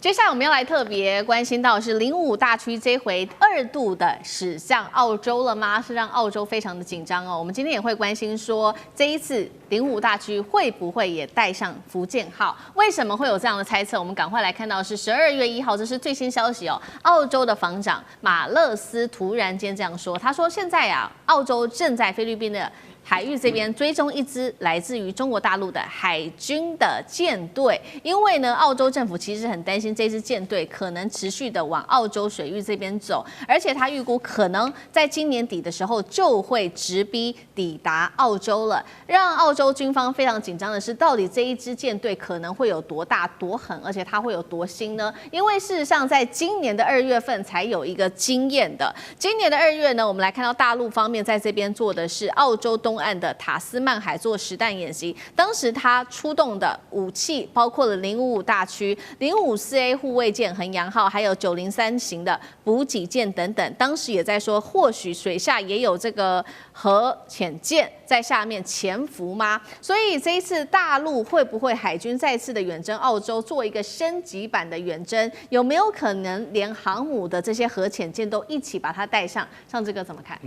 接下来我们要来特别关心到是055大区这回2度的驶向澳洲了吗？是让澳洲非常的紧张哦。我们今天也会关心说，这一次055大区会不会也带上福建号？为什么会有这样的猜测？我们赶快来看到是12月1号，这是最新消息哦。澳洲的防长马勒斯突然间这样说，他说现在澳洲正在菲律宾的海域这边追踪一支来自于中国大陆的海军的舰队，因为呢，澳洲政府其实很担心这支舰队可能持续的往澳洲水域这边走，而且他预估可能在今年底的时候就会直逼抵达澳洲了。让澳洲军方非常紧张的是，到底这一支舰队可能会有多大、多狠，而且它会有多新呢？因为事实上，在今年的2月份才有一个经验的。今年的2月呢，我们来看到大陆方面在这边做的是澳洲东岸的塔斯曼海做实弹演习，当时他出动的武器包括了055大区、054A 护卫舰衡阳号，还有903型的补给舰等等。当时也在说，或许水下也有这个核潜舰在下面潜伏吗？所以这一次大陆会不会海军再次的远征澳洲，做一个升级版的远征？有没有可能连航母的这些核潜舰都一起把它带上？上这个怎么看？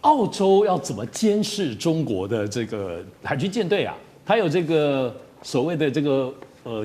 澳洲要怎么监视中国的这个海军舰队啊？它有这个所谓的这个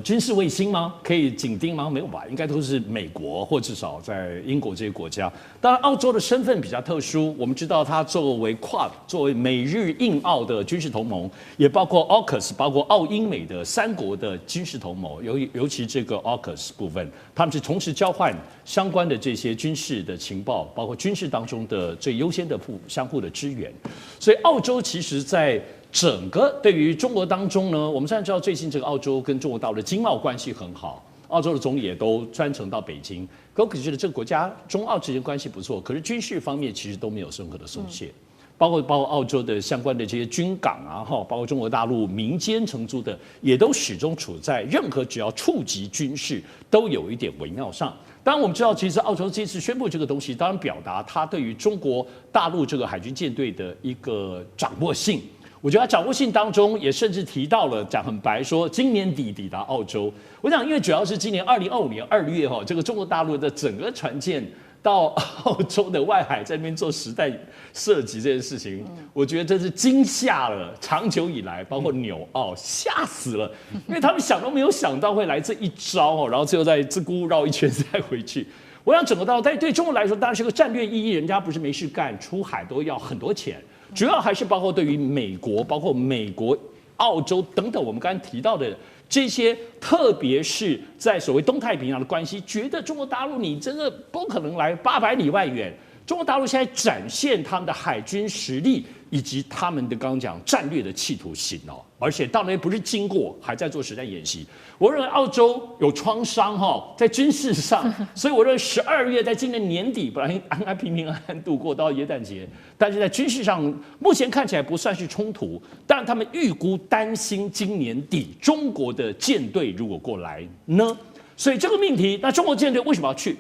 军事卫星吗？可以紧盯吗？没有吧，应该都是美国或至少在英国这些国家。当然，澳洲的身份比较特殊，我们知道它作为 Quad 作为美日印澳的军事同盟，也包括 AUKUS 包括澳英美的3国的军事同盟，尤其这个 AUKUS 部分，他们是同时交换相关的这些军事的情报，包括军事当中的最优先的相互的支援。所以，澳洲其实在整个对于中国当中呢，我们现在知道最近这个澳洲跟中国大陆的经贸关系很好，澳洲的总理也都专程到北京。可我觉得这个国家中澳之间关系不错，可是军事方面其实都没有任何的松懈，包括澳洲的相关的这些军港啊，包括中国大陆民间承租的，也都始终处在任何只要触及军事都有一点微妙上。当然，我们知道，其实澳洲这次宣布这个东西，当然表达它对于中国大陆这个海军舰队的一个掌握性。我觉得他掌握性当中也甚至提到了，讲很白说今年底抵达澳洲。我想，因为主要是今年2025年2月这个中国大陆的整个船舰到澳洲的外海在那边做实弹射击这件事情，我觉得这是惊吓了长久以来，包括纽澳吓死了，因为他们想都没有想到会来这一招然后最后再自顾绕一圈再回去。我想整个到对中国来说，当然是个战略意义，人家不是没事干，出海都要很多钱。主要还是包括对于美国、包括美国、澳洲等等，我们刚才提到的这些，特别是在所谓东太平洋的关系，觉得中国大陆你真的不可能来800里外远。中国大陆现在展现他们的海军实力，以及他们的刚刚讲战略的企图心而且当然不是经过，还在做实战演习。我认为澳洲有创伤在军事上，所以我认为12月在今年年底本来安安平平安安度过到耶诞节，但是在军事上目前看起来不算是冲突，但他们预估担心今年底中国的舰队如果过来呢，所以这个命题，那中国舰队为什么要去？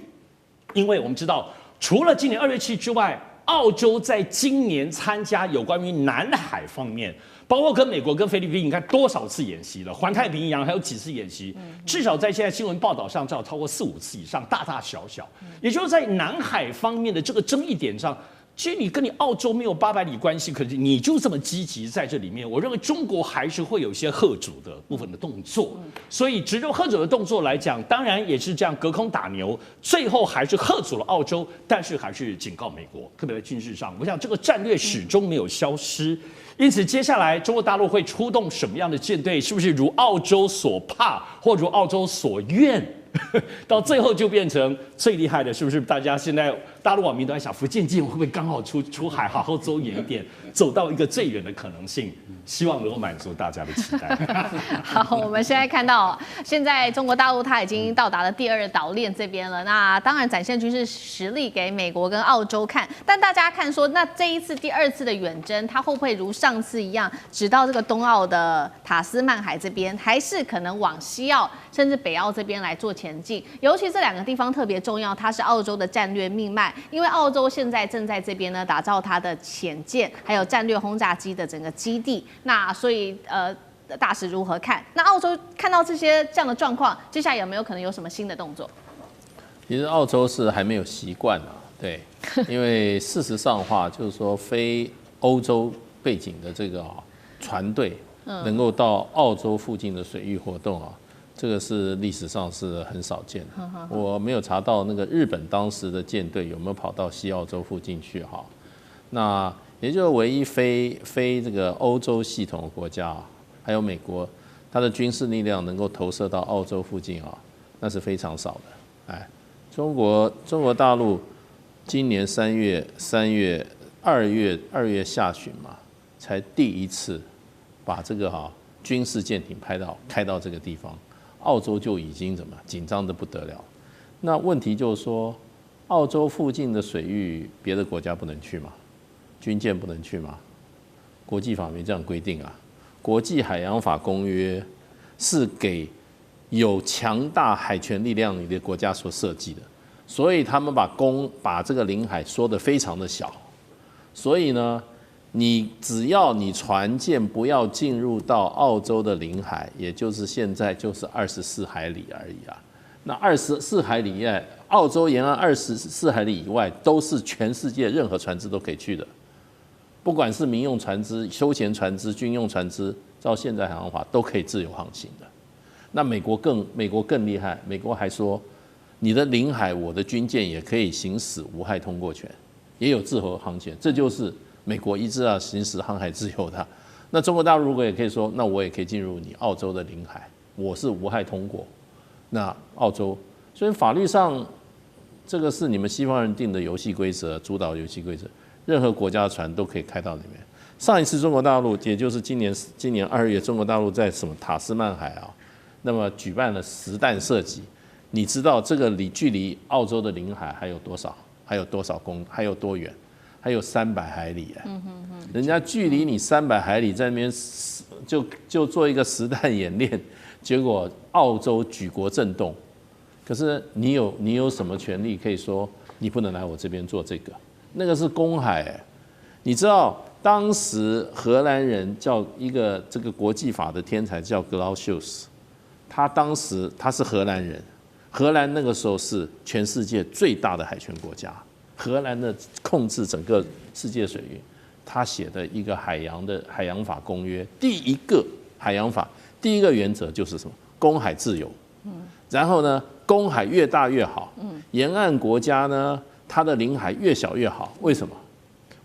因为我们知道，除了今年2月7之外，澳洲在今年参加有关于南海方面，包括跟美国、跟菲律宾，你看多少次演习了？环太平洋还有几次演习？至少在现在新闻报道上，至少超过4、5次以上，大大小小。也就是在南海方面的这个争议点上，其实你跟你澳洲没有800里关系，可是你就这么积极在这里面，我认为中国还是会有一些嚇阻的部分的动作。所以，只就嚇阻的动作来讲，当然也是这样隔空打牛，最后还是嚇阻了澳洲，但是还是警告美国，特别在军事上，我想这个战略始终没有消失。因此，接下来中国大陆会出动什么样的舰队？是不是如澳洲所怕，或如澳洲所愿？到最后就变成最厉害的，是不是？大家现在大陆网民都在想，福建舰会不会刚好出海，好好走远一点，走到一个最远的可能性？希望能够满足大家的期待。好，我们现在看到，现在中国大陆它已经到达了第2岛链这边了。那当然展现军事实力给美国跟澳洲看，但大家看说，那这一次第2次的远征，它会不会如上次一样，只到这个东澳的塔斯曼海这边，还是可能往西澳甚至北澳这边来做前进？尤其这2个地方特别重要，它是澳洲的战略命脉，因为澳洲现在正在这边呢打造它的潜舰还有战略轰炸机的整个基地。那所以大使如何看？那澳洲看到这样的状况，接下来有没有可能有什么新的动作？其实澳洲是还没有习惯啊，对，因为事实上的话，就是说非欧洲背景的这个船队能够到澳洲附近的水域活动啊。这个是历史上是很少见的，我没有查到那个日本当时的舰队有没有跑到西澳洲附近去哈。那也就是唯一非这个欧洲系统的国家，还有美国，它的军事力量能够投射到澳洲附近啊，那是非常少的。哎，中国大陆今年2月下旬嘛，才第一次把这个军事舰艇开到这个地方。澳洲就已经紧张得不得了，那问题就是说，澳洲附近的水域，别的国家不能去吗？军舰不能去吗？国际法没这样规定啊。国际海洋法公约是给有强大海权力量的国家所设计的，所以他们把这个领海说得非常的小，所以呢。只要你船舰不要进入到澳洲的领海，也就是现在就是24海里而已啊。那24海里以外，澳洲沿岸24海里以外，都是全世界任何船只都可以去的，不管是民用船只、休闲船只、军用船只，照现在海洋法都可以自由航行的。那美国更厉害，美国还说，你的领海，我的军舰也可以行使无害通过权，也有自由航权，这就是美国一直要行使航海自由的。那中国大陆如果也可以说，那我也可以进入你澳洲的领海，我是无害通过。那澳洲，所以法律上这个是你们西方人定的游戏规则，主导游戏规则，任何国家的船都可以开到里面。上一次中国大陆，也就是今年2月，中国大陆在什么塔斯曼海啊，那么举办了实弹射击。你知道这个距离澳洲的领海还有多少？还有多远？还有300海里人家距离你300海里，在那边就做一个实弹演练，结果澳洲举国震动。可是你有什么权利可以说你不能来我这边做这个？那个是公海你知道当时荷兰人叫一个这个国际法的天才叫格劳修斯，他是荷兰人，荷兰那个时候是全世界最大的海权国家。荷兰的控制整个世界水域，他写的一个海洋法公约，第一个海洋法第一个原则就是什么？公海自由。然后呢，公海越大越好。沿岸国家呢，它的领海越小越好。为什么？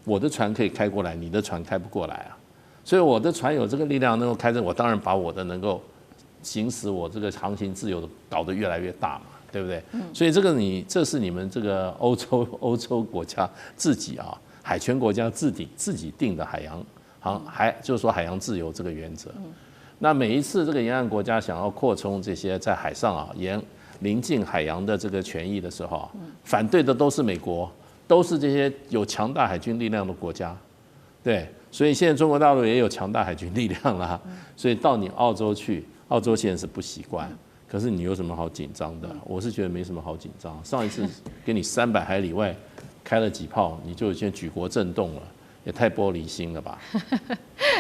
我的船可以开过来，你的船开不过来啊。所以我的船有这个力量能够开着，我当然把我的能够行使我这个航行自由的搞得越来越大嘛。对不对？所以这是你们这个欧洲国家自己海权国家自己定的就是说海洋自由这个原则。那每一次这个沿岸国家想要扩充这些在海上临近海洋的这个权益的时候反对的都是美国，都是这些有强大海军力量的国家。对，所以现在中国大陆也有强大海军力量啦。所以到你澳洲去，澳洲现在是不习惯。可是你有什么好紧张的？我是觉得没什么好紧张。上一次给你300海里外开了几炮，你就已经举国震动了，也太玻璃心了吧？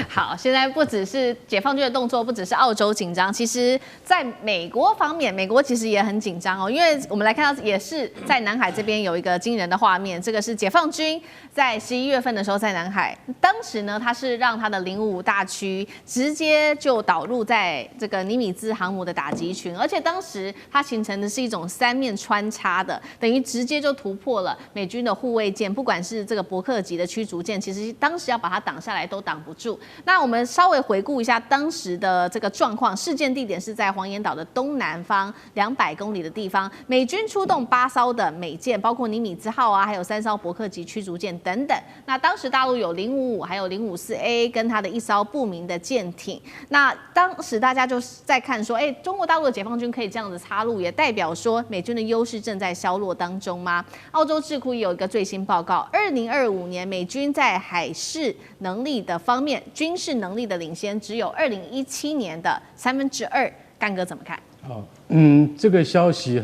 好，现在不只是解放军的动作，不只是澳洲紧张，其实在美国方面，美国其实也很紧张哦，因为我们来看到也是在南海这边有一个惊人的画面，这个是解放军在11月份的时候在南海，当时呢他是让他的055大区直接就导入在这个尼米兹航母的打击群，而且当时它形成的是一种3面穿插的，等于直接就突破了美军的护卫舰，不管是这个伯克级的驱逐舰，其实当时要把它挡下来都挡不住。那我们稍微回顾一下当时的这个状况，事件地点是在黄岩岛的东南方200公里的地方，美军出动8艘的美舰，包括尼米兹号还有3艘伯克级驱逐舰等等。那当时大陆有055，还有054A 跟它的1艘不明的舰艇。那当时大家就在看说，中国大陆的解放军可以这样子插入，也代表说美军的优势正在削弱当中吗？澳洲智库也有一个最新报告，2025年美军在海事能力的方面，军事能力的领先只有2017年的2/3。干哥怎么看？好，这个消息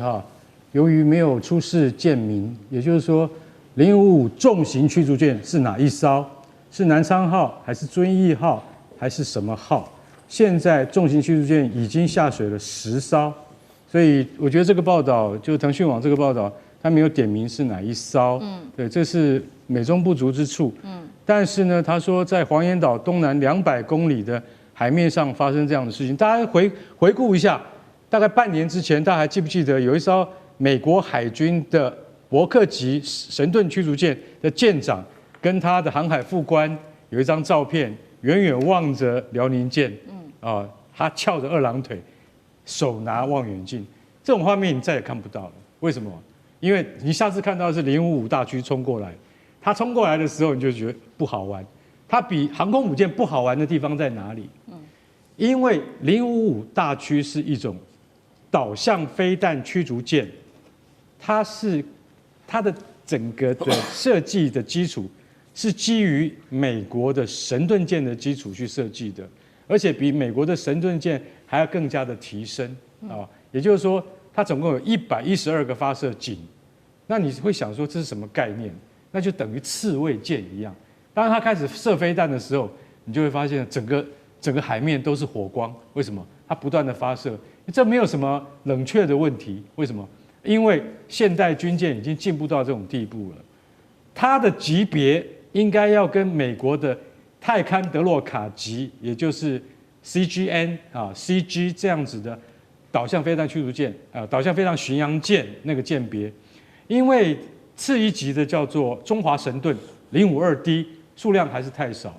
由于没有出示舰名，也就是说055重型驱逐舰是哪一艘？是南昌号还是遵义号还是什么号？现在重型驱逐舰已经下水了10艘，所以我觉得这个报道，就腾讯网这个报道，它没有点名是哪一艘，对，这是美中不足之处，但是呢，他说在黄岩岛东南200公里的海面上发生这样的事情，大家回顾一下，大概半年之前，大家还记不记得有一艘美国海军的伯克级神盾驱逐舰的舰长跟他的航海副官有一张照片，远远望着辽宁舰，他翘着2郎腿，手拿望远镜，这种画面你再也看不到了。为什么？因为你下次看到的是055大驱冲过来，他冲过来的时候你就觉得不好玩。它比航空母舰不好玩的地方在哪里？因为055大驱是一种导向飞弹驱逐舰，它的整个的设计的基础是基于美国的神盾舰的基础去设计的，而且比美国的神盾舰还要更加的提升啊。也就是说，它总共有112个发射井。那你会想说这是什么概念？那就等于刺猬舰一样。当它开始射飞弹的时候，你就会发现整个海面都是火光。为什么？它不断的发射，这没有什么冷却的问题。为什么？因为现代军舰已经进步到这种地步了，它的级别应该要跟美国的泰堪德洛卡级，也就是 CG 这样子的导向飞弹驱逐舰导向飞弹巡洋舰那个舰别，因为次一级的叫做中华神盾052D。数量还是太少，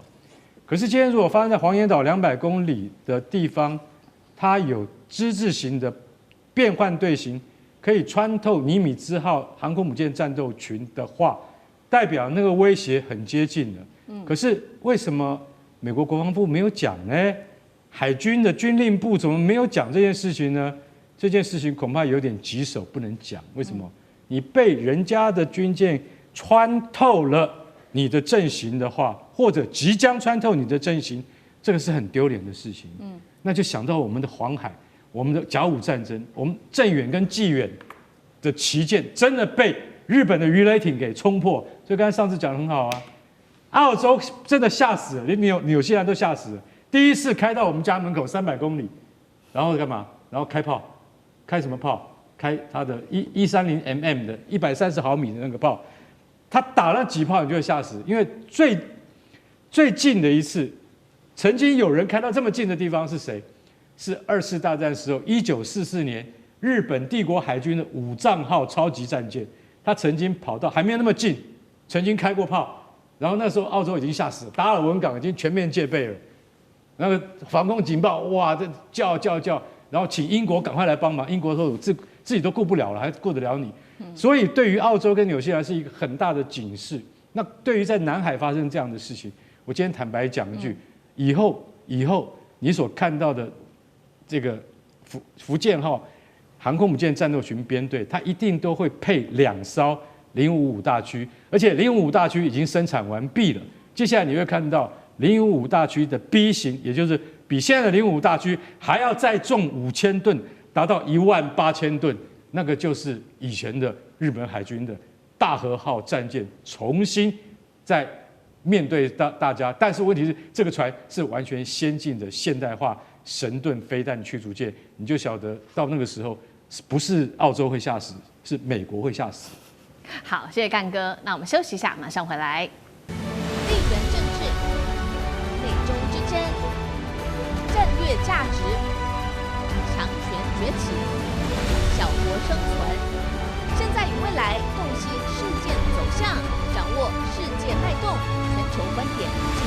可是今天如果发生在黄岩岛200公里的地方，它有之字形的变换队形，可以穿透尼米兹号航空母舰战斗群的话，代表那个威胁很接近了。可是为什么美国国防部没有讲呢？海军的军令部怎么没有讲这件事情呢？这件事情恐怕有点棘手，不能讲。为什么？你被人家的军舰穿透了你的阵型的话，或者即将穿透你的阵型，这个是很丢脸的事情。那就想到我们的黄海，我们的甲午战争，我们镇远跟济远的旗舰真的被日本的鱼雷艇给冲破。所以刚才上次讲得很好啊，澳洲真的吓死了，连纽西兰都吓死了。第一次开到我们家门口300公里，然后干嘛？然后开炮，开什么炮？开它的130mm的130毫米的那个炮。他打了几炮，你就会吓死，因为最近的一次，曾经有人开到这么近的地方是谁？是2次大战时候，1944年日本帝国海军的武藏号超级战舰，他曾经跑到还没有那么近，曾经开过炮，然后那时候澳洲已经吓死了，达尔文港已经全面戒备了，那个防空警报，哇，这叫，然后请英国赶快来帮忙，英国说自己都顾不了了，还顾得了你？所以对于澳洲跟纽西兰是一个很大的警示。那对于在南海发生这样的事情，我今天坦白讲一句，以后你所看到的这个福建号航空母舰战斗群编队，它一定都会配2艘055大驱，而且055大驱已经生产完毕了。接下来你会看到055大驱的 B 型，也就是比现在的055大驱还要再重5000吨，达到18000吨。那个就是以前的日本海军的大和号战舰重新在面对大家，但是问题是这个船是完全先进的现代化神盾飞弹驱逐舰，你就晓得到那个时候不是澳洲会吓死，是美国会吓死。好，谢谢干哥，那我们休息一下，马上回来。地缘政治、美中之争、战略价值、强权崛起。小国生存，现在与未来洞悉事件走向，掌握世界脉动，全球观点。